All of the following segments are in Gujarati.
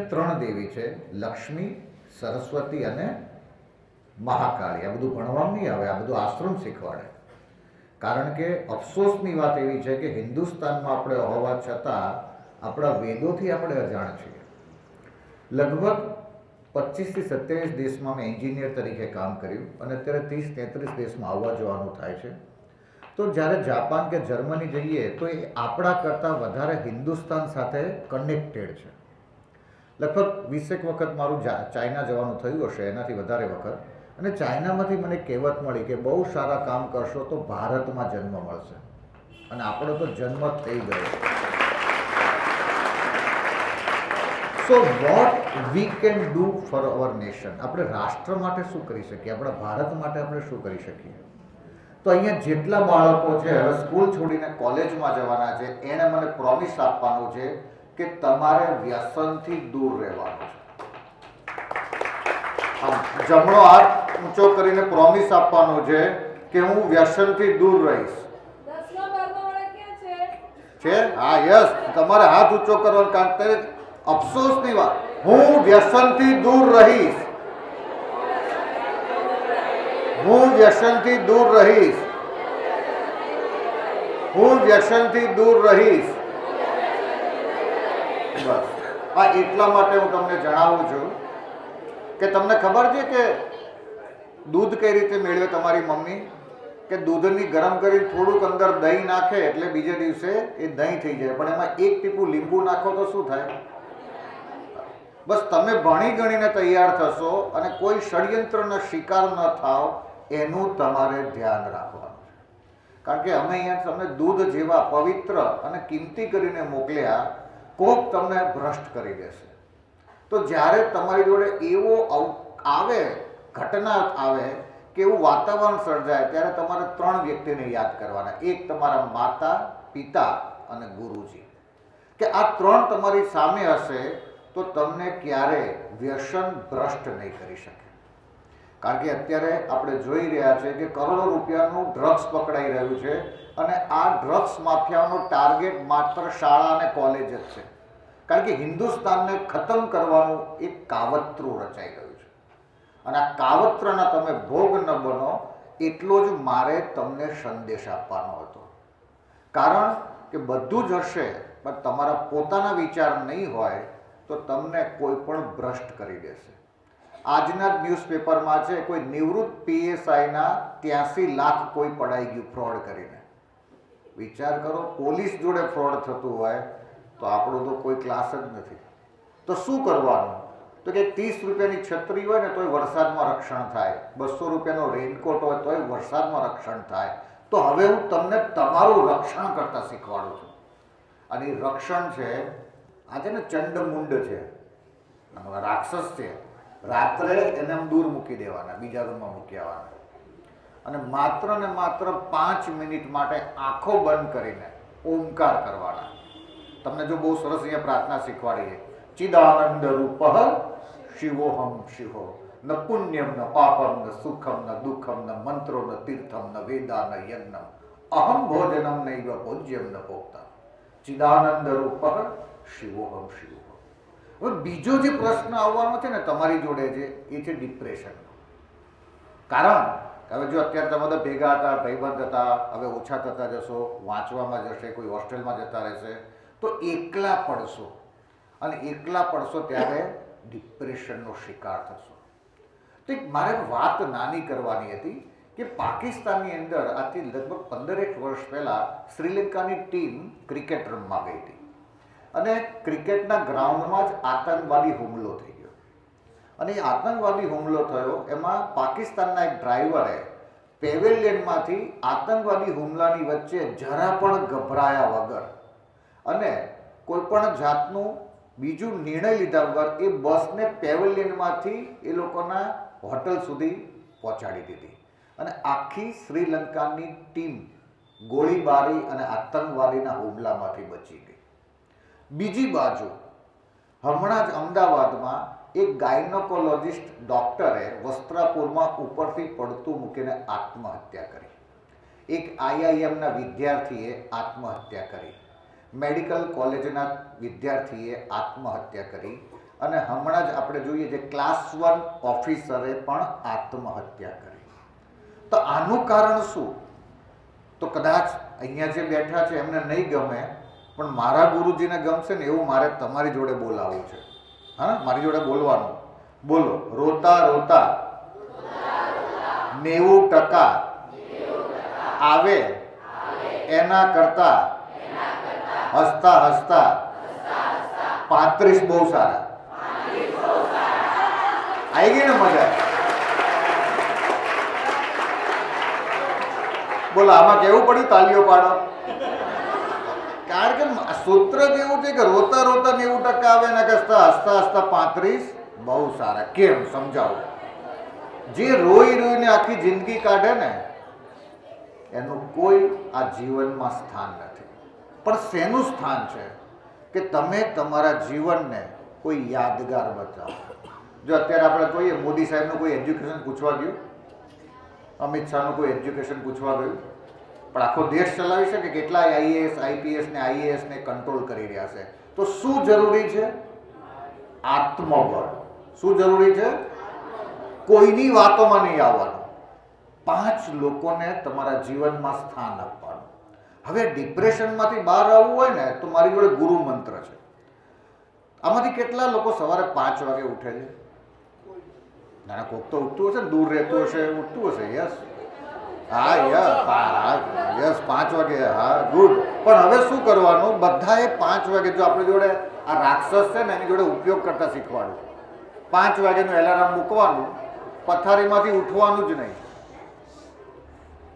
ત્રણ દેવી છે, લક્ષ્મી, સરસ્વતી અને મહાકાળી. આ બધું ભણવાનું નહીં આવે, આ બધું આશ્રમ શીખવાડે. કારણ કે અફસોસની વાત એવી છે કે હિન્દુસ્તાનમાં આપણે હોવા છતાં આપણા વેદોથી આપણે અજાણ છીએ. લગભગ 25 થી 27 દેશમાં મેં એન્જિનિયર તરીકે કામ કર્યું અને અત્યારે 30-33 દેશમાં આવવા જવાનું થાય છે. તો જ્યારે જાપાન કે જર્મની જઈએ તો એ આપણા કરતાં વધારે હિન્દુસ્તાન સાથે કનેક્ટેડ છે. લગભગ 20 વખત મારું ચાઇના જવાનું થયું હશે, એનાથી વધારે વખત. અને ચાઇનામાંથી મને કહેવત મળી કે બહુ સારા કામ કરશો તો ભારતમાં જન્મ મળશે, અને આપણો તો જન્મ થઈ ગયો. So what we can do for hour nation. આપણે રાષ્ટ્ર માટે શું કરી શકીએ, આપણા ભારત માટે આપણે શું કરી શકીએ? તો અહીંયા જેટલા બાળકો છે હવે સ્કૂલ છોડીને કોલેજમાં જવાના છે, એણે મને પ્રોમિસ આપવાનું છે કે તમારે વ્યસનથી દૂર રહેવાનું છે. જમણો હાથ ઊંચો કરીને પ્રોમિસ આપવાનો છે કે હું વ્યસનથી દૂર રહીશ. છે? હા, યસ. તમારે હાથ ઊંચો કરવાનો, કારણ કે અફસોસની વાત, હું વ્યસનથી દૂર રહીશ. હું વ્યસનથી દૂર રહીશ. હું વ્યસનથી દૂર રહીશ. બસ આ એટલા માટે હું તમને જણાવું છું કે તમને ખબર છે કે દૂધ કઈ રીતે મેળવે તમારી મમ્મી? કે દૂધની ગરમ કરી થોડુંક અંદર દહીં નાખે એટલે બીજે દિવસે એ દહીં થઈ જાય, પણ એમાં એક ટીપું લીંબુ નાખો તો શું થાય? બસ તમે ભણી ગણીને તૈયાર થશો અને કોઈ ષડયંત્રનો શિકાર ન થાવ એનું તમારે ધ્યાન રાખવાનું છે. કારણ કે અમે અહીંયા તમને દૂધ જેવા પવિત્ર અને કિંમતી કરીને મોકલ્યા, કોક તમને ભ્રષ્ટ કરી દેશે. તો જ્યારે તમારી જોડે એવો આવે, ઘટના આવે કે એવું વાતાવરણ સર્જાય, ત્યારે તમારે ત્રણ વ્યક્તિને યાદ કરવાના. એક તમારા માતા, પિતા અને ગુરુજી. કે આ ત્રણ તમારી સામે હશે તો તમને ક્યારે વ્યસન ભ્રષ્ટ નહીં કરી શકે. કારણ કે અત્યારે આપણે જોઈ રહ્યા છીએ કે કરોડો રૂપિયાનું ડ્રગ્સ પકડાઈ રહ્યું છે, અને આ ડ્રગ્સ માફિયાનો ટાર્ગેટ માત્ર શાળા અને કોલેજ જ છે. કારણ કે હિન્દુસ્તાનને ખતમ કરવાનું એક કાવતરું રચાઈ રહ્યું છે, અને આ કાવત્રના તમે ભોગ ન બનો એટલો જ મારે તમને સંદેશ આપવાનો હતો. કારણ કે બધું જ હશે પણ તમારા પોતાના વિચાર નહીં હોય તો તમને કોઈ પણ ભ્રષ્ટ કરી દેશે. આજના જ ન્યૂઝપેપરમાં છે, કોઈ નિવૃત્ત PSIના 83 લાખ કોઈ પડાઈ ગયું ફ્રોડ કરીને. વિચાર કરો, પોલીસ જોડે ફ્રોડ થતું હોય તો આપણો તો કોઈ ક્લાસ જ નથી. તો શું કરવાનું? તો કે 30 રૂપિયાની છત્રી હોય ને તોય વરસાદમાં રક્ષણ થાય, 200 રૂપિયાનો રેઇનકોટ હોય તોય વરસાદમાં રક્ષણ થાય. તો હવે હું તમને તમારું રક્ષણ કરતા શીખવાડું છું. અને એ રક્ષણ છે, આ છે ને ચંડમુંડ છે, રાક્ષસ છે. રાત્રે એને દૂર મૂકી દેવાના, બીજા રૂમમાં મૂકી આવવાના, અને માત્ર ને માત્ર 5 મિનિટ માટે આંખો બંધ કરીને ઓમકાર કરવાના. તમને જો બહુ સરસ અહીંયા પ્રાર્થના શીખવાડી છે, ચિદાનંદ રૂપઃ શિવોહમ શિવો ન પુણ્યમ ન પાપમ ન સુખમ ન દુઃખમ ન મંત્રો ન તીર્થમ ન વેદા ન યજ્ઞમ અહમ ભોજનમ નૈવ ભોજ્યમ ન ભોક્તા ચિદાનંદ રૂપઃ શિવોહમ શિવો. હવે બીજો જે પ્રશ્ન આવવાનો છે ને તમારી જોડે છે, એ છે ડિપ્રેશનનો. કારણ હવે જો અત્યારે તમે બધા ભેગા હતા, ભાઈબંધ હતા, હવે ઓછા થતા જશો, વાંચવામાં જશે, કોઈ હોસ્ટેલમાં જતા રહેશે, તો એકલા પડશો, અને એકલા પડશો ત્યારે ડિપ્રેશનનો શિકાર થશો. તો મારે વાત નાની કરવાની હતી કે પાકિસ્તાનની અંદર આજથી લગભગ 15 વર્ષ પહેલાં શ્રીલંકાની ટીમ ક્રિકેટ રમવા ગઈ હતી, અને ક્રિકેટના ગ્રાઉન્ડમાં જ આતંકવાદી હુમલો થઈ ગયો. અને એ આતંકવાદી હુમલો થયો એમાં પાકિસ્તાનના એક ડ્રાઈવરે પેવેલિયનમાંથી આતંકવાદી હુમલાની વચ્ચે જરા પણ ગભરાયા વગર અને કોઈ પણ જાતનું બીજું નિર્ણય લીધા વગર એ બસને પેવેલિયનમાંથી એ લોકોના હોટલ સુધી પહોંચાડી દીધી, અને આખી શ્રીલંકાની ટીમ ગોળીબારી અને આતંકવાદીના હુમલામાંથી બચી ગઈ. બીજી બાજુ હમણાં જ અમદાવાદમાં એક ગાયનોકોલોજિસ્ટ ડૉક્ટરે વસ્ત્રાપુરમાં ઉપરથી પડતું મૂકીને આત્મહત્યા કરી. એક IIMના વિદ્યાર્થીએ આત્મહત્યા કરી, મેડિકલ કોલેજના વિદ્યાર્થીએ આત્મહત્યા કરી, અને હમણાં જ આપણે જોઈએ જે ક્લાસ 1 ઓફિસરે પણ આત્મહત્યા કરી. તો આનું કારણ શું? તો કદાચ અહીંયા જે બેઠા છે એમને નહીં ગમે, પણ મારા ગુરુજીને ગમશે ને એવું મારે તમારી જોડે બોલાવવું છે. હા, મારી જોડે બોલવાનું. બોલો, રોતા રોતા 90% આવે એના કરતા હસતા હસતા 35 બહુ સારા. આવી ગઈ ને મજા? બોલો, આમાં કેવું પડ્યું? તાલીઓ પાડો. કારણ કે સૂત્ર જ એવું છે કે રોતા રોતા 90% આવે એના કરતા હસતા હસતા 35 બહુ સારા. કેમ? સમજાવો. જે રોઈ રોઈને આખી જિંદગી કાઢે ને એનું કોઈ આ જીવનમાં સ્થાન નથી. પણ શેનું સ્થાન છે કે તમે તમારા જીવનને કોઈ યાદગાર બતાવો. જો અત્યારે આપણે કહીએ મોદી સાહેબનું કોઈ એજ્યુકેશન પૂછવા ગયું, અમિત શાહનું કોઈ એજ્યુકેશન પૂછવા ગયું, પણ આખો દેશ ચલાવી શકે કેટલાય આઈએએસ આઈપીએસ ને આઈએએસ ને કંટ્રોલ કરી રહ્યા છે. તો શું જરૂરી છે? આત્મબળ. શું જરૂરી છે? કોઈની વાતોમાં નહીં આવવાનું. 5 લોકોને તમારા જીવનમાં સ્થાન આપવાનું. હવે ડિપ્રેશનમાંથી બહાર આવવું હોય ને તો મારી જોડે ગુરુ મંત્ર છે. આમાંથી કેટલા લોકો સવારે 5 વાગે ઉઠે છે? ના, કોક તો ઉઠતું હશે ને, દૂર રહેતું હશે, ઉઠતું હશે. યસ, હા, યસ, 5 વાગે. હા, ગુડ. પણ હવે શું કરવાનું? બધાએ 5 વાગે, જો આપણી જોડે આ રાક્ષસ છે ને એની જોડે ઉપયોગ કરતા શીખવાડું. 5 વાગ્યાનું એલાર્મ મૂકવાનું, પથારીમાંથી ઉઠવાનું જ નહીં.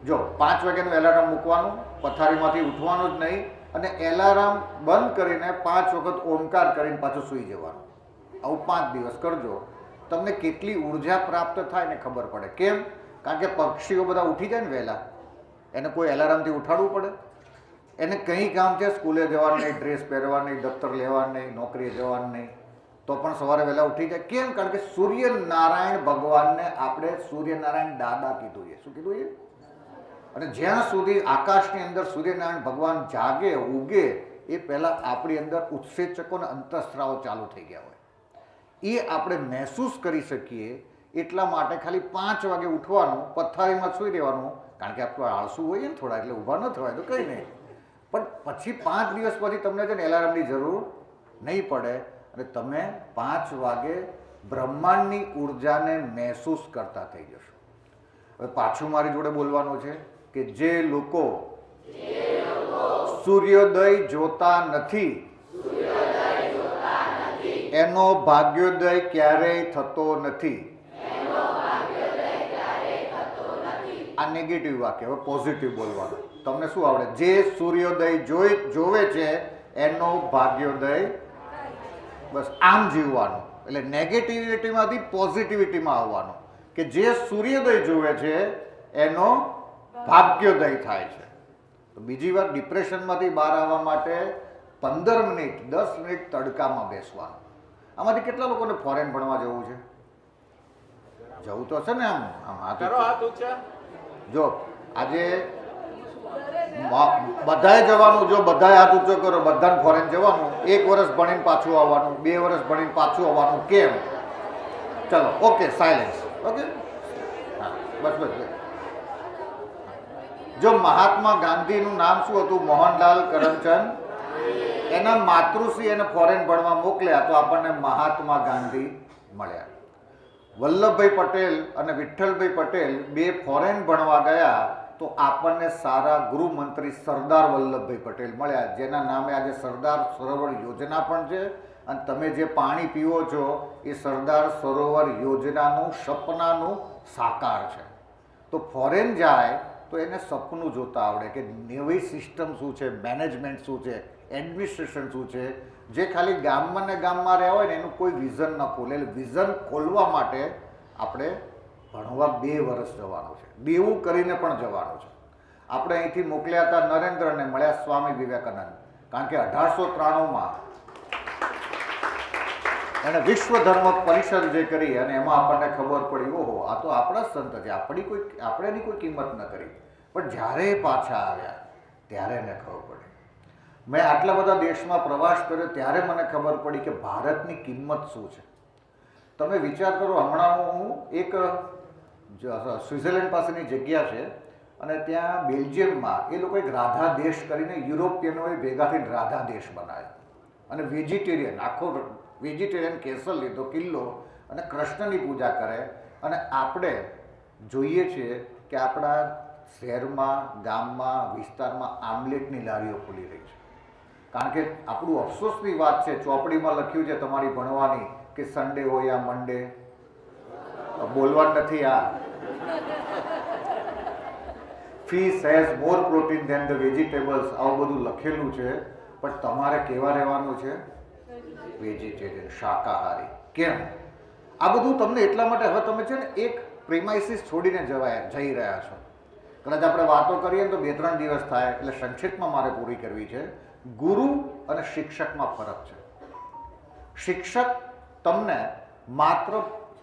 જો 5 વાગ્યાનું એલાર્મ મૂકવાનું, પથારીમાંથી ઉઠવાનું જ નહીં, અને એલાર્મ બંધ કરીને 5 વખત ઓમકાર કરીને પાછું સૂઈ જવાનું. આવું 5 દિવસ કરજો. તમને કેટલી ઉર્જા પ્રાપ્ત થાય ને ખબર પડે. કેમ? કારણ કે પક્ષીઓ બધા ઉઠી જાય ને વહેલા, એને કોઈ એલાર્મથી ઉઠાડવું પડે? એને કંઈ કામ છે? સ્કૂલે જવાનું નહીં, ડ્રેસ પહેરવાનું નહીં, દફતર લેવાનું નહીં, નોકરીએ જવાનું નહીં, તો પણ સવારે વહેલા ઉઠી જાય. કેમ? કારણ કે સૂર્યનારાયણ ભગવાનને આપણે સૂર્યનારાયણ દાદા કીધું છે. શું કીધું છે? અને જ્યાં સુધી આકાશની અંદર સૂર્યનારાયણ ભગવાન જાગે, ઉગે, એ પહેલાં આપણી અંદર ઉત્સેચકો અને અંતઃસ્ત્રાવો ચાલુ થઈ ગયા હોય. એ આપણે મહેસૂસ કરી શકીએ એટલા માટે ખાલી 5 વાગે ઉઠવાનું, પથારીમાં સૂઈ રહેવાનું. કારણ કે આપણે આળસુ હોઈએ ને થોડા, એટલે ઊભા ન થવાય તો કંઈ નહીં. પણ પછી 5 દિવસ પછી તમને છે ને એલાર્મની જરૂર નહીં પડે અને તમે 5 વાગે બ્રહ્માંડની ઉર્જાને મહેસૂસ કરતા થઈ જશો. હવે પાછું મારી જોડે બોલવાનું છે કે જે લોકો સૂર્યોદય જોતા નથી એનો ભાગ્યોદય ક્યારેય થતો નથી. આ નેગેટિવ વાક્ય. હવે પોઝિટિવ બોલવાનું. તમને શું આવડે? જે સૂર્યોદય જોવે છે એનો ભાગ્યોદય. બસ આમ જીવવાનું. એટલે નેગેટિવિટીમાંથી પોઝિટિવિટીમાં આવવાનું કે જે સૂર્યોદય જોવે છે એનો ભાગ્યોદય થાય છે. તો બીજી વાર ડિપ્રેશનમાંથી બહાર આવવા માટે 15 મિનિટ 10 મિનિટ તડકામાં બેસવાનું. આમાંથી કેટલા લોકોને ફોરેન ભણવા જવું છે? જવું તો હશે ને? આમ હાથ જો આજે બધાએ જવાનું. જો બધાએ હાથ ઊંચો કરો, બધાને ફોરેન જવાનું. 1 વર્ષ ભણીને પાછું આવવાનું, 2 વર્ષ ભણીને પાછું આવવાનું. કેમ? ચલો, ઓકે, સાયલેન્સ. ઓકે, હા, બસ બસ. જો મહાત્મા ગાંધીનું નામ શું હતું? મોહનલાલ કરમચંદ. એના માતૃશ્રી એને ફોરેન ભણવા મોકલ્યા તો આપણને મહાત્મા ગાંધી મળ્યા. વલ્લભભાઈ પટેલ અને વિઠ્ઠલભાઈ પટેલ 2 ફોરેન ભણવા ગયા તો આપણને સારા ગૃહમંત્રી સરદાર વલ્લભભાઈ પટેલ મળ્યા, જેના નામે આજે સરદાર સરોવર યોજના પણ છે. અને તમે જે પાણી પીવો છો એ સરદાર સરોવર યોજનાનું સપનાનું સાકાર છે. તો ફોરેન જાય તો એને સપનું જોતા આવડે કે નવી સિસ્ટમ શું છે, મેનેજમેન્ટ શું છે, એડમિનિસ્ટ્રેશન શું છે. જે ખાલી ગામમાં ને ગામમાં રહ્યા હોય ને એનું કોઈ વિઝન ન ખોલે. એટલે વિઝન ખોલવા માટે આપણે ભણવા 2 વર્ષ જવાનું છે. દેવું કરીને પણ જવાનું છે. આપણે અહીંથી મોકલ્યા હતા નરેન્દ્રને, મળ્યા સ્વામી વિવેકાનંદ. કારણ કે 1893માં એણે વિશ્વ ધર્મ પરિષદ જે કરી અને એમાં આપણને ખબર પડી, ઓહો, આ તો આપણા સંત છે, આપણે એની કોઈ કિંમત ન કરી. પણ જ્યારે પાછા આવ્યા ત્યારે એને ખબર પડી. મેં આટલા બધા દેશમાં પ્રવાસ કર્યો ત્યારે મને ખબર પડી કે ભારતની કિંમત શું છે. તમે વિચાર કરો, હમણાં હું એક સ્વિટ્ઝરલેન્ડ પાસેની જગ્યા છે અને ત્યાં બેલ્જિયમમાં એ લોકો એક રાધા દેશ કરીને યુરોપિયનોએ ભેગા થઈને રાધા દેશ બનાવ્યો અને વેજીટેરિયન, આખો વેજીટેરિયન કેસર લીધો, કિલ્લો, અને કૃષ્ણની પૂજા કરે. અને આપણે જોઈએ છીએ કે આપણા શહેરમાં, ગામમાં, વિસ્તારમાં આમલેટની લારીઓ ખુલી રહી છે. કારણ કે આપણું અફસોસની વાત છે, ચોપડીમાં લખ્યું છે તમારી ભણવાની કે સન્ડે હોય યા મંડે, બોલવાનું નથી આ, fish has more protein than the vegetables, આવું બધું લખેલું છે. પણ તમારે કેવા રહેવાનું છે? વેજીટેરિયન, શાકાહારી. કેમ? આ બધું તમને એટલા માટે, હવે તમે છે ને એક પ્રિમાઇસીસ છોડીને જઈ રહ્યા છો. કદાચ આપણે વાતો કરીએ તો 2-3 દિવસ થાય, એટલે સંક્ષિપ્તમાં મારે પૂરી કરવી છે. ગુરુ અને શિક્ષકમાં ફરક છે. શિક્ષક તમને માત્ર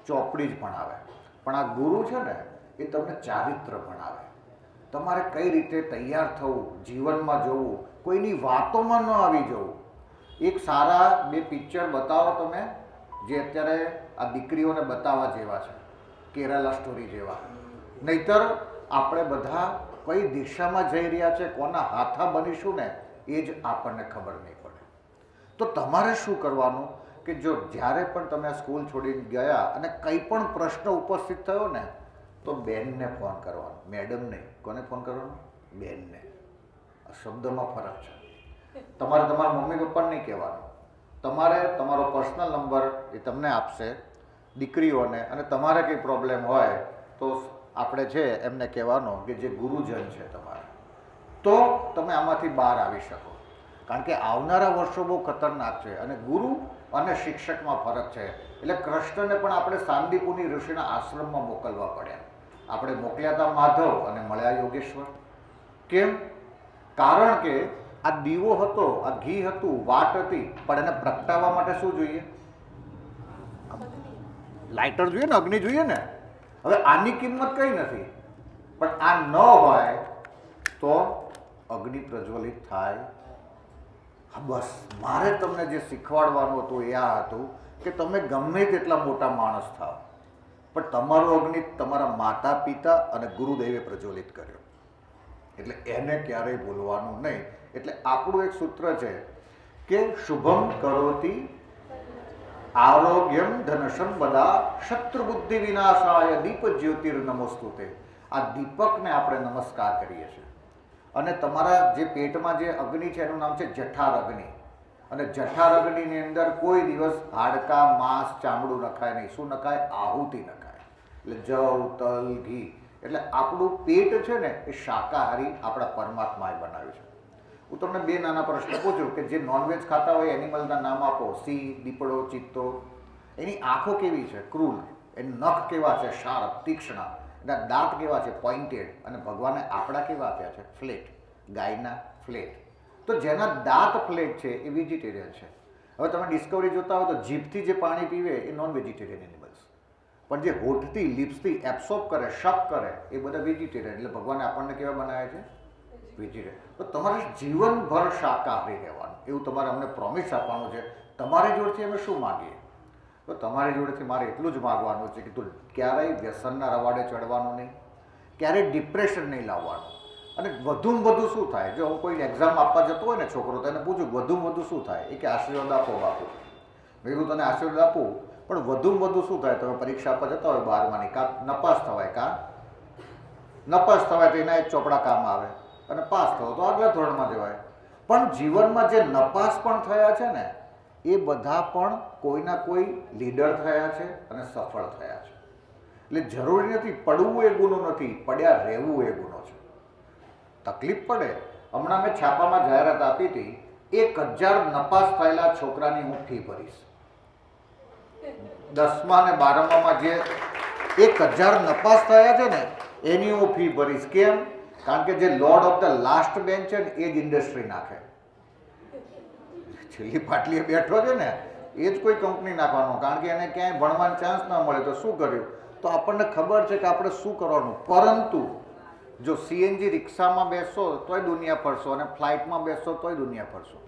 ચોપડી જ ભણાવે, પણ આ ગુરુ છે ને એ તમને ચારિત્ર ભણાવે. તમારે કઈ રીતે તૈયાર થવું, જીવનમાં જવું, કોઈની વાતોમાં ન આવી જવું. એક સારા 2 પિક્ચર બતાવો તમે, જે અત્યારે આ દીકરીઓને બતાવવા જેવા છે, કેરાલા સ્ટોરી જેવા. નહીતર આપણે બધા કઈ દિશામાં જઈ રહ્યા છે, કોના હાથા બનીશું ને એ જ આપણને ખબર નહીં પડે. તો તમારે શું કરવાનું કે જો જ્યારે પણ તમે સ્કૂલ છોડીને ગયા અને કંઈ પણ પ્રશ્ન ઉપસ્થિત થયો ને, તો બેનને ફોન કરવાનો, મેડમ નહીં. કોને ફોન કરવાનો? બેનને. આ શબ્દમાં ફરક છે. તમારે તમારા મમ્મી પપ્પાને નહીં કહેવાનું. તમારે તમારો પર્સનલ નંબર એ તમને આપશે દીકરીઓને, અને તમારે કંઈ પ્રોબ્લેમ હોય તો આપણે છે એમને કહેવાનો કે જે ગુરુજન છે તમારે, તો તમે આમાંથી બહાર આવી શકો. કારણ કે આવનારા વર્ષો બહુ ખતરનાક છે અને ગુરુ અને શિક્ષકમાં ફરક છે. એટલે કૃષ્ણને પણ આપણે સાંદીપુની ઋષિના આશ્રમમાં મોકલવા પડ્યા. આપણે મોકલ્યા હતા માધવ અને મળ્યા યોગેશ્વર. કેમ? કારણ કે આ દીવો હતો, આ ઘી હતું, વાટ હતી, પણ એને પ્રગટાવવા માટે શું જોઈએ? લાઇટર જોઈએ ને, અગ્નિ જોઈએ ને. હવે આની કિંમત કઈ નથી, પણ આ ન હોય તો અગ્નિ પ્રજ્વલિત થાય. બસ મારે તમને જે શીખવાડવાનું હતું એ આ હતું કે તમે ગમે તેટલા મોટા માણસ થાવ, પણ તમારો અગ્નિ તમારા માતા પિતા અને ગુરુદેવે પ્રજ્વલિત કર્યો, એટલે એને ક્યારેય ભૂલવાનું નહીં. એટલે આપણું એક સૂત્ર છે કે શુભમ કરોતિ આરોગ્યમ ધન સંપદા શત્રુબુદ્ધિ વિનાશાય દીપ જ્યોતિર નમોસ્તુતે. આ દીપકને આપણે નમસ્કાર કરીએ છીએ. અને તમારા જે પેટમાં જે અગ્નિ છે એનું નામ છે જઠાર અગ્નિ. અને જઠાર અગ્નિની અંદર કોઈ દિવસ હાડકા, માંસ, ચામડું નખાય નહીં. શું નખાય? આહુતિ નખાય. એટલે જવ, તલ, ઘી. એટલે આપણું પેટ છે ને એ શાકાહારી આપણા પરમાત્માએ બનાવ્યું છે. હું તમને 2 નાના પ્રશ્ન પૂછું કે જે નોનવેજ ખાતા હોય એનિમલના નામ આપો. સિંહ, દીપડો, ચિત્તો. એની આંખો કેવી છે? ક્રૂર. એના નખ કેવા છે? શાર્પ, તીક્ષ્ણ. એના દાંત કેવા છે? પોઇન્ટેડ. અને ભગવાને આપણા કેવા આપ્યા છે? ફ્લેટ. ગાયના ફ્લેટ. તો જેના દાંત ફ્લેટ છે એ વેજીટેરિયન છે. હવે તમે ડિસ્કવરી જોતા હો તો જીભથી જે પાણી પીવે એ નોન વેજીટેરિયન એનિમલ્સ, પણ જે હોઠથી, લિપ્સથી એબ્સોર્બ કરે, શક કરે એ બધા વેજીટેરિયન. એટલે ભગવાને આપણને કેવા બનાવ્યા છે? વેજીટેરિયન. તો તમારે જીવનભર શાકાહારી રહેવાનું, એવું તમારે અમને પ્રોમિસ આપવાનું છે. તમારી જોડેથી અમે શું માગીએ? તો તમારી જોડેથી મારે એટલું જ માગવાનું છે કે તું ક્યારેય વ્યસનના રવાડે ચડવાનું નહીં, ક્યારેય ડિપ્રેશન નહીં લાવવાનું. અને વધુમાં વધુ શું થાય, જો હું કોઈ એક્ઝામ આપવા જતો હોય ને છોકરો, તો એને પૂછું વધુમાં વધુ શું થાય? એ કે આશીર્વાદ આપો બાપુ. મેં કીધું તને આશીર્વાદ આપું, પણ વધુમાં વધુ શું થાય? તમે પરીક્ષા આપવા જતા હોય 12માની, કાં નપાસ થવાય, કાં નપાસ થવાય તો એના એક ચોપડા કામ આવે, અને પાસ થવો તો આગલા ધોરણમાં જવાય. પણ જીવનમાં જે નપાસ પણ થયા છે ને એ બધા પણ કોઈના કોઈ લીડર થયા છે અને સફળ થયા છે. એટલે જરૂરી નથી પડવું એ ગુનો નથી, પડ્યા રહેવું એ ગુનો છે. તકલીફ પડે. હમણાં મેં છાપામાં જાહેરાત આપી હતી, 1000 નપાસ થયેલા છોકરાની હું ફી ભરીશ. 10મા અને 12મામાં જે 1000 નપાસ થયા છે ને એની હું ફી ભરીશ. કેમ? કારણ કે જે lord of the last bench છે ને એ જ ઇન્ડસ્ટ્રી નાખે. છેલ્લી પાટલીએ બેઠો છે ને એ જ કોઈ કંપની નાખવાનો, કારણ કે એને ક્યાંય ભણવાનો ચાન્સ ના મળે તો શું કર્યું? તો આપણને ખબર છે કે આપણે શું કરવાનું. પરંતુ જો સીએનજી રિક્ષામાં બેસો તોય દુનિયા ફરશો અને ફ્લાઇટમાં બેસો તોય દુનિયા ફરશો,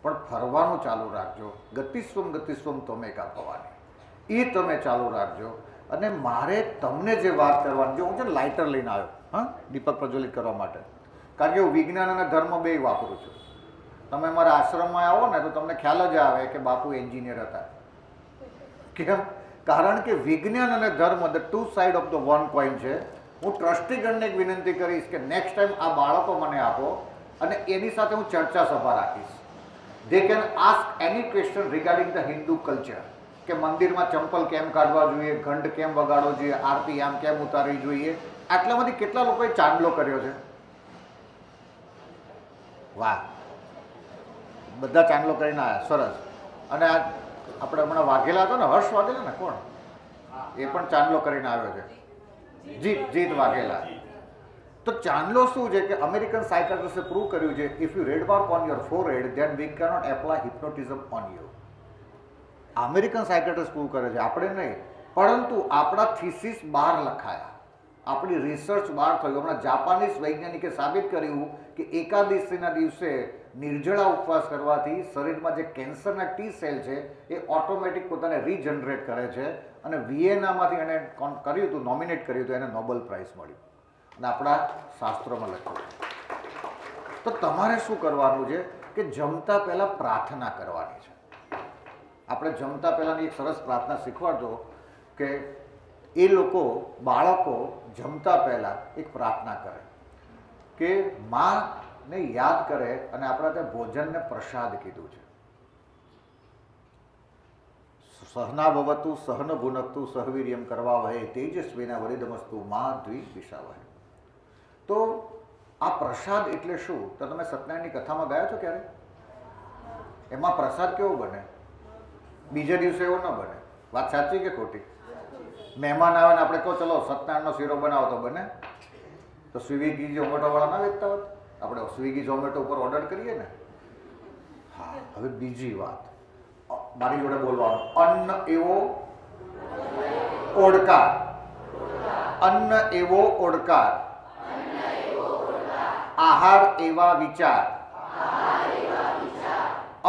પણ ફરવાનું ચાલુ રાખજો. ગતિસ્વમ ગતિસ્વમ તમેકા ભવાની, એ તમે ચાલુ રાખજો. અને મારે તમને જે વાત કરવાની, જો હું છે લાઇટર લઈને આવ્યો હા દીપક પ્રજ્વલિત કરવા માટે, કારણ કે હું વિજ્ઞાન અને ધર્મ બે વાપરું છું. તમે મારા આશ્રમમાં આવો ને તો તમને ખ્યાલ જ આવે કે બાપુ એન્જિનિયર હતા. કેમ? કારણ કે વિજ્ઞાન અને ધર્મ the two side of the one coin છે. હું ટ્રસ્ટીગણને એક વિનંતી કરીશ કે નેક્સ્ટ ટાઈમ આ બાળકો મને આપો અને એની સાથે હું ચર્ચા સભા રાખીશ. They can ask any question regarding the Hindu culture, કે મંદિરમાં ચંપલ કેમ કાઢવા જોઈએ, ઘંટ કેમ વગાડવો જોઈએ, આરતી આમ કેમ ઉતારવી જોઈએ. આટલામાંથી કેટલા લોકોએ ચાંદલો કર્યો છે? વાહ, બધા ચાંદલો કરીને આવ્યા, સરસ. અને આ આપણે હમણાં વાઘેલા હતો ને, હર્ષ વાઘેલા ને, કોણ એ પણ ચાંદલો કરીને આવ્યો છે, જીત વાઘેલા. તો ચાંદલો શું છે કે અમેરિકન સાયકાટ્રિસ્ટે પ્રૂવ કર્યું છે, if you read mark on your forehead then we cannot apply hypnotism on you. American psychiatrist prove કરે છે, આપણે નહીં. પરંતુ આપણા થીસીસ બહાર લખાયા, આપણી રિસર્ચ બહાર થયું. હમણાં જાપાનીઝ વૈજ્ઞાનિકે સાબિત કર્યું કે એકાદશીના દિવસે નિર્જળા ઉપવાસ કરવાથી શરીરમાં જે કેન્સરના ટી સેલ છે એ ઓટોમેટિક પોતાને રીજનરેટ કરે છે. અને વિયેનામાંથી એને કર્યું હતું, નોમિનેટ કર્યું હતું, એને નોબેલ પ્રાઇઝ મળ્યું અને આપણા શાસ્ત્રોમાં લખ્યું. તો તમારે શું કરવાનું છે કે જમતા પહેલાં પ્રાર્થના કરવાની છે. આપણે જમતા પહેલાંની એક સરસ પ્રાર્થના શીખવાડજો કે એ લોકો બાળકો જમતા પહેલાં એક પ્રાર્થના કરે કે માને યાદ કરે. અને આપણા ત્યાં ભોજનને પ્રસાદ કીધું છે. સહના ભવતુ સહન ભુનક્તુ સહવીર્યમ કરવા વહે તેજસ્વીના વરિદમસ્તુ મા દ્વિષાવહે. તો આ પ્રસાદ એટલે શું? તો તમે સત્યનારાયણની કથામાં ગયા છો ક્યારે? એમાં પ્રસાદ કેવો બને? બીજા દિવસે એવો ન બને. વાત સાચી કે ખોટી? મહેમાન આવે ને આપણે કહો ચલો સત્યનારાયણનો શીરો બનાવો, તો બને? તો સ્વિગી ઝોમેટો વાળા ના વેચતા હોત? આપણે સ્વિગી ઝોમેટો ઉપર ઓર્ડર કરીએ ને. હા, હવે બીજી વાત મારી જોડે બોલવાનું. અન્ન એવો ઓડકાર, અન્ન એવો ઓડકાર, આહાર એવા વિચાર,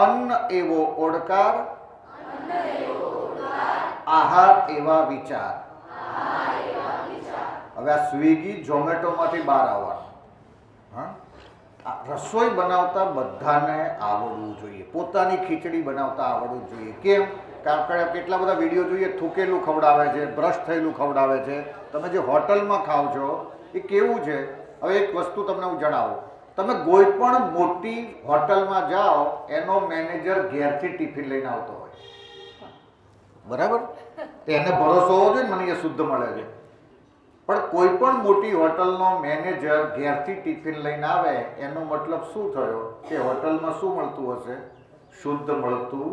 અન્ન એવો ઓડકાર, આહાર એવા વિચાર. હવે આ સ્વિગી ઝોમેટોમાંથી બહાર આવવાનું. હા, રસોઈ બનાવતા બધાને આવડવું જોઈએ. પોતાની ખીચડી બનાવતા આવડવું જોઈએ. કેમ? કારણ કે કેટલા બધા વિડીયો જોઈએ, થૂકેલું ખવડાવે છે, બ્રશ થયેલું ખવડાવે છે. તમે જે હોટલમાં ખાઓ છો એ કેવું છે? હવે એક વસ્તુ તમને હું જણાવું. તમે કોઈ પણ મોટી હોટલમાં જાઓ, એનો મેનેજર ઘેરથી ટિફિન લઈને આવતો હોય, બરાબર? એને ભરોસો હોવો જોઈએ ને મને એ શુદ્ધ મળે છે. પણ કોઈ પણ મોટી હોટલનો મેનેજર ઘેરથી ટિફિન લઈને આવે, એનો મતલબ શું થયો કે હોટલમાં શું મળતું હશે? શુદ્ધ મળતું.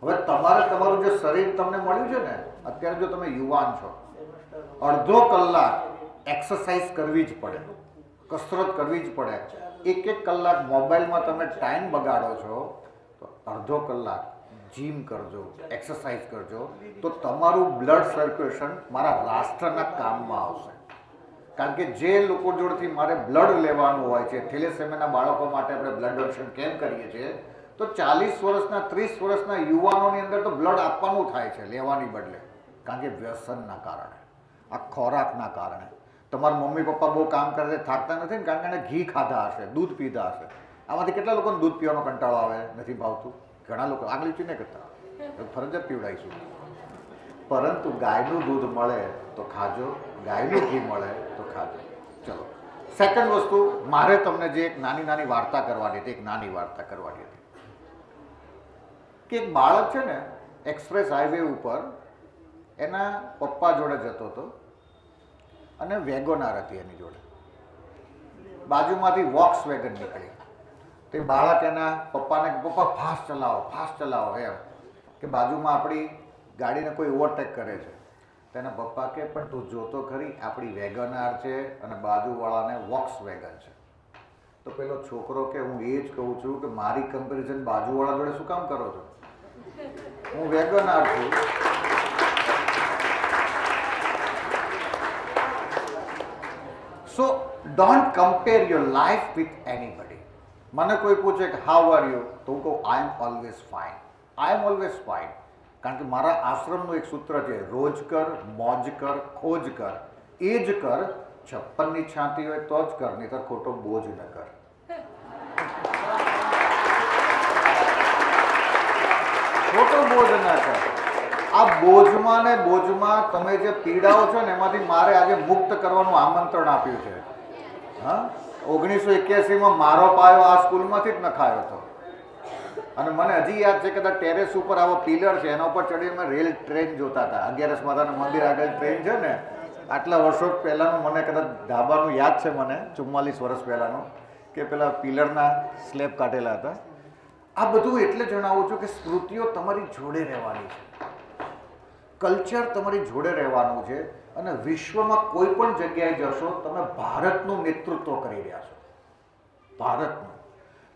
હવે તમારે તમારું જે શરીર તમને મળ્યું છે ને, અત્યારે જો તમે યુવાન છો, અડધો કલાક એક્સરસાઇઝ કરવી જ પડે, કસરત કરવી જ પડે. એક કલાક મોબાઈલમાં તમે ટાઈમ બગાડો છો, તો અડધો કલાક જીમ કરજો, એક્સરસાઇઝ કરજો, તો તમારું બ્લડ સર્ક્યુલેશન મારા રાષ્ટ્રના કામમાં આવશે. કારણ કે જે લોકો જોડેથી મારે બ્લડ લેવાનું હોય છે, થેલેસેમિયાના બાળકો માટે આપણે બ્લડ ડોનેશન કેમ કરીએ છીએ, તો 40 વર્ષના 30 વર્ષના યુવાનોની અંદર તો બ્લડ આપવાનું થાય છે લેવાની બદલે. કારણ કે વ્યસનના કારણે, આ ખોરાકના કારણે. તમારા મમ્મી પપ્પા બહુ કામ કરે છે, થાકતા નથી ને, કારણ કે એને ઘી ખાધા હશે, દૂધ પીધા હશે. આમાંથી કેટલા લોકોને દૂધ પીવાનો કંટાળો આવે, નથી ભાવતું? ઘણા લોકો આગળ ચીને કરતા ફરજિયાત પીવડાવીશું. પરંતુ ગાયનું દૂધ મળે તો ખાજો, ગાયનું ઘી મળે તો ખાજો. ચલો, સેકન્ડ વસ્તુ મારે તમને જે એક નાની નાની વાર્તા કરવાની હતી, એક નાની વાર્તા કરવાની હતી કે એક બાળક છે ને એક્સપ્રેસ હાઈવે ઉપર એના પપ્પા જોડે જતો હતો અને વેગોનાર હતી એની જોડે. બાજુમાંથી વોક્સ વેગન નીકળી. તે બાળક એના પપ્પાને પપ્પા ફાસ્ટ ચલાવો એમ, કે બાજુમાં આપણી ગાડીને કોઈ ઓવરટેક કરે છે. તો એના પપ્પા કે પણ તું જોતો ખરી, આપણી વેગનાર છે અને બાજુવાળાને વોક્સ વેગન છે. તો પેલો છોકરો કે હું એ જ કહું છું કે મારી કમ્પેરિઝન બાજુવાળા જોડે શું કામ કરો છો? હું વેગનાર છું. સો don't compare your life with anybody. મને કોઈ પૂછે કે હાઉ આર યુ, તો હું કહું I am always fine. I am always fine. કારણ કે મારા આશ્રમનું એક સૂત્ર છે, રોજ કર, મોજ કર, ખોજ કર, એ જ કર, 56ની છાતી હોય તો જ કર, નહીંતર ખોટો બોજ ન કર. ખોટો બોજ ન કર. આ બોજમાં ને બોજમાં તમે જે પીડાઓ છો ને એમાંથી મારે આજે મુક્ત કરવાનું આમંત્રણ આપ્યું છે. હા, 1981માં મારો પાયો આ સ્કૂલમાંથી જ નખાયો હતો. અને મને હજી યાદ છે કે ટેરેસ ઉપર આવો પિલર છે, એના ઉપર ચડીને અમે રેલ ટ્રેન જોતા હતા. 11 માતાના મંદિર આગળ ટ્રેન છે ને, આટલા વર્ષો પહેલાંનું મને કદાચ ધાબાનું યાદ છે, મને 44 વર્ષ પહેલાંનું, કે પેલા પિલરના સ્લેબ કાઢેલા હતા. આ બધું એટલે જણાવું છું કે સ્મૃતિઓ તમારી જોડે રહેવાની છે, કલ્ચર તમારી જોડે રહેવાનું છે. અને વિશ્વમાં કોઈ પણ જગ્યાએ જશો, તમે ભારતનું નેતૃત્વ કરી રહ્યા છો. ભારતનું.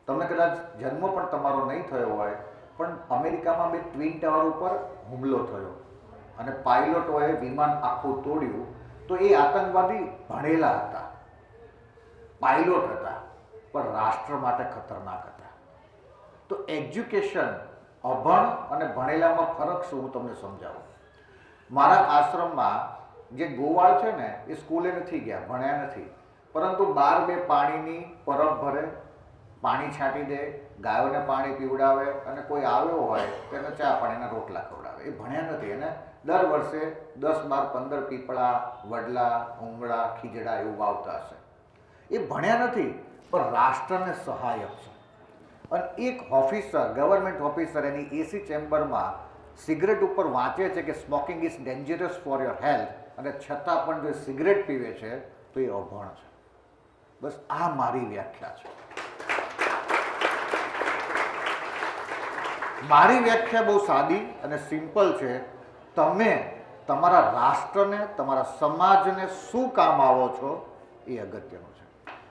તમને કદાચ જન્મ પણ તમારો નહીં થયો હોય, પણ અમેરિકામાં 2 ટ્વિન ટાવર ઉપર હુમલો થયો અને પાયલોટોએ વિમાન આખું તોડ્યું, તો એ આતંકવાદી ભણેલા હતા, પાયલોટ હતા, પણ રાષ્ટ્ર માટે ખતરનાક હતા. તો એજ્યુકેશન, અભણ અને ભણેલામાં ફરક શું હું તમને સમજાવું. મારા આશ્રમમાં જે ગોવાળ છે ને, એ સ્કૂલે નથી ગયા, ભણ્યા નથી, પરંતુ 12 પાણીની પરબ ભરે, પાણી છાંટી દે, ગાયોને પાણી પીવડાવે, અને કોઈ આવ્યો હોય તેને ચા પાણીના રોટલા ખવડાવે. એ ભણ્યા નથી. અને દર વર્ષે 10, 12, 15 પીપળા, વડલા, ઉમળા, ખીજડા એવું વાવતા હશે. એ ભણ્યા નથી, પણ રાષ્ટ્રને સહાયક છે. અને એક ઓફિસર, ગવર્મેન્ટ ઓફિસર, એની એસી ચેમ્બરમાં સિગરેટ ઉપર વાંચે છે કે smoking is dangerous for your health, અને છતાં પણ જો સિગરેટ પીવે છે તો એ અભણ છે. બસ આ મારી વ્યાખ્યા છે. મારી વ્યાખ્યા બહુ સાદી અને સિમ્પલ છે. તમે તમારા રાષ્ટ્રને, તમારા સમાજને શું કામ આવો છો એ અગત્યનું છે.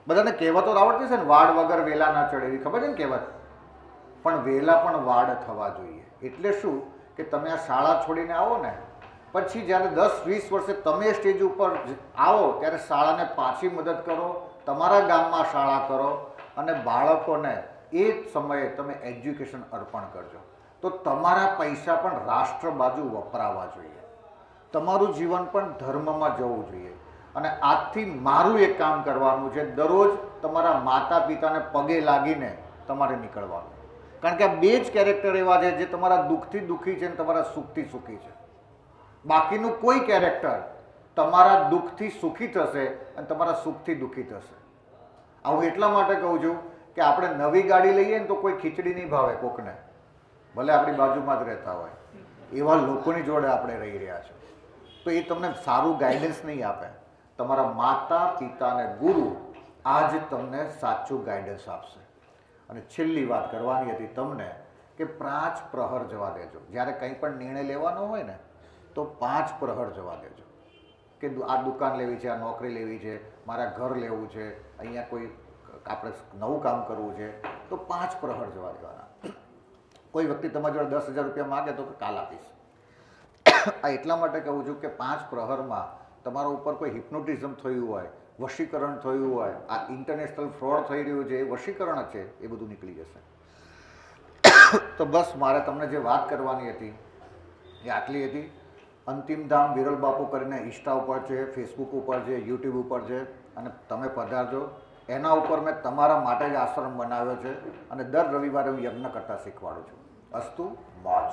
બધાને કહેવતો આવડતી છે ને, વાડ વગર વેલા ના ચડે, એવી ખબર છે ને કહેવત. પણ વેલા પણ વાડ થવા જોઈએ. એટલે શું કે તમે આ શાળા છોડીને આવો ને, પછી જ્યારે 10-20 વર્ષે તમે સ્ટેજ ઉપર આવો ત્યારે શાળાને પાછી મદદ કરો, તમારા ગામમાં શાળા કરો, અને બાળકોને એ જ સમયે તમે એજ્યુકેશન અર્પણ કરજો. તો તમારા પૈસા પણ રાષ્ટ્ર બાજુ વપરાવા જોઈએ, તમારું જીવન પણ ધર્મમાં જવું જોઈએ. અને આજથી મારું એક કામ કરવાનું છે, દરરોજ તમારા માતા પિતાને પગે લાગીને તમારે નીકળવાનું. કારણ કે આ 2 જ કેરેક્ટર એવા છે જે તમારા દુઃખથી દુઃખી છે અને તમારા સુખથી સુખી છે. બાકીનું કોઈ કેરેક્ટર તમારા દુઃખથી સુખી થશે અને તમારા સુખથી દુઃખી થશે. આવું એટલા માટે કહું છું કે આપણે નવી ગાડી લઈએ ને તો કોઈ ખીચડી નહીં ભાવે કોકને, ભલે આપણી બાજુમાં જ રહેતા હોય. એવા લોકોની જોડે આપણે રહી રહ્યા છે. તો એ તમને સારું ગાઈડન્સ નહીં આપે. તમારા માતા પિતા અને ગુરુ આ જ તમને સાચું ગાઈડન્સ આપશે. અને છેલ્લી વાત કરવાની હતી તમને કે 5 પ્રહર જવા દેજો. જ્યારે કંઈ પણ નિર્ણય લેવાનો હોય ને તો 5 પ્રહર જવા દેજો. કે આ દુકાન લેવી છે, આ નોકરી લેવી છે, મારા ઘર લેવું છે, અહીંયા કોઈ આપણે નવું કામ કરવું છે, તો 5 પ્રહર જવા દેવાના. કોઈ વ્યક્તિ તમારી જોડે 10,000 રૂપિયા માગે તો કાલ આપીશ. આ એટલા માટે કહું છું કે 5 પ્રહરમાં તમારા ઉપર કોઈ હિપ્નોટિઝમ થયું હોય, વશીકરણ થયું હોય, આ ઇન્ટરનેશનલ ફ્રોડ થઈ રહ્યું છે, એ વશીકરણ છે, એ બધું નીકળી જશે. તો બસ મારે તમને જે વાત કરવાની હતી એ આટલી હતી. અંતિમ ધામ વિરલ બાપુ કરીને ઇન્સ્ટા ઉપર છે, ફેસબુક ઉપર છે, યુટ્યુબ ઉપર છે, અને તમે પધારજો. એના ઉપર મેં તમારા માટે જ આશ્રમ બનાવ્યો છે અને દર રવિવારે હું યજ્ઞ કરતા શીખવાડું છું. અસ્તુ મોજ.